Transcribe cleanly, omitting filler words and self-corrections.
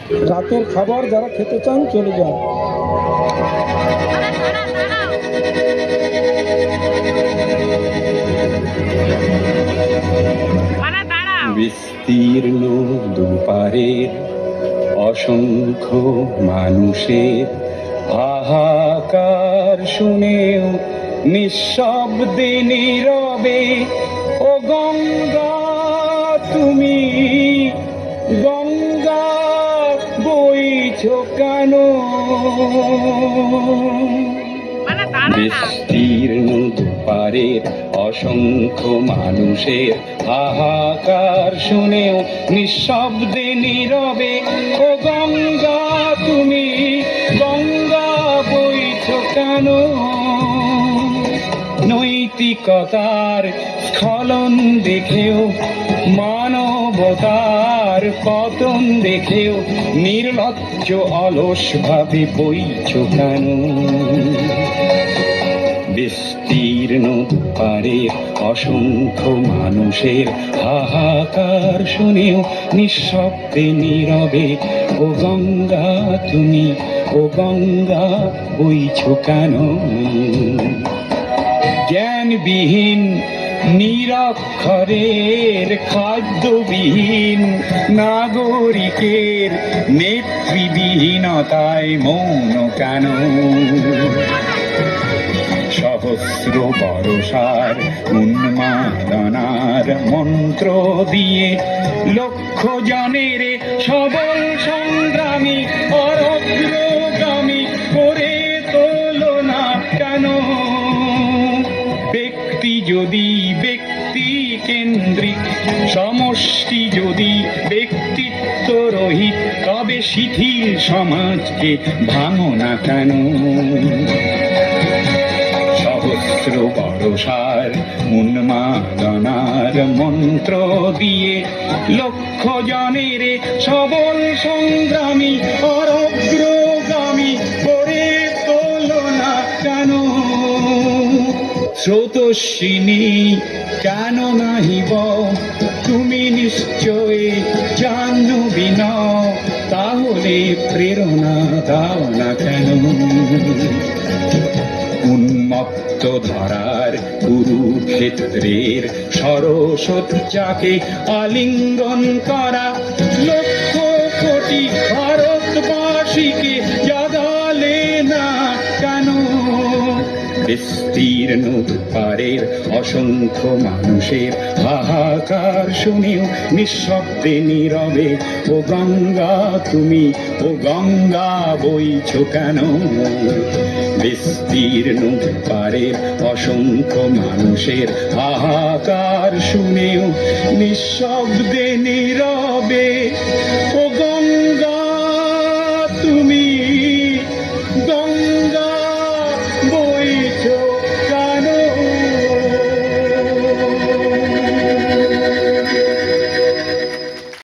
রাতের খাবার যারা খেতে চান চলে যান। বিস্তীর্ণ দুপারের অসংখ্য মানুষের হাহাকার শুনেও নিঃশব্দে নীরবে ও গঙ্গা তুমি গঙ্গা বইছো কেন? বিস্তীর্ণ দুপারের অসংখ্য মানুষের হাহাকার শুনেও নিঃশব্দে নীরবে ও গঙ্গা তুমি গঙ্গা বইছো কেন? নৈতিকতার স্খলন দেখেও মানবতার পতন দেখেও নির্লজ্জ অলস ভাবে বইছো কেন? বিস্তীর্ণ দুপারের অসংখ্য মানুষের হাহাকার শুনেও নিঃশব্দে নীরবে ও গঙ্গা তুমি ও গঙ্গা বইছো কেন? জ্ঞানবিহীন নিরক্ষরের খাদ্যবিহীন নাগরিকের নেতৃবিহীনতায় মৌন কেন? সহস্র বরষার উন্মাদনার মন্ত্র দিয়ে লক্ষ জনের সবল সংগ্রামী অগ্রগামী করে তোলো না কেন? ব্যক্তি যদি ব্যক্তি কেন্দ্রিক, সমষ্টি যদি ব্যক্তিত্ব রহিত, তবে শিথিল সমাজকে ভাঙো না কেন? সহস্র বরষার উন্মাদনার মন্ত্র দিয়ে লক্ষ জনের সবল সংগ্রামী অগ্রগামী করে তোলো না কেন? স্রোতস্বিনী কেন নাহিব তুমি নিশ্চয় জাহ্নবী নও, তাহলে প্রেরণা দাও না কেন? উন্মত্ত ধারার কুরুক্ষেত্রের সরসজ্জাকে আলিঙ্গন করা লক্ষ কোটি ভারতবাসীকে জাগালে না কেন? বিস্তীর্ণ দুপারের অসংখ্য মানুষের হাহাকার শুনেও নিঃশব্দে নীরবে ও গঙ্গা তুমি ও গঙ্গা বইছো কেন? বিস্তীর্ণ দুপারের অসংখ্য মানুষের হাহাকার শুনেও নিঃশব্দে নীরবে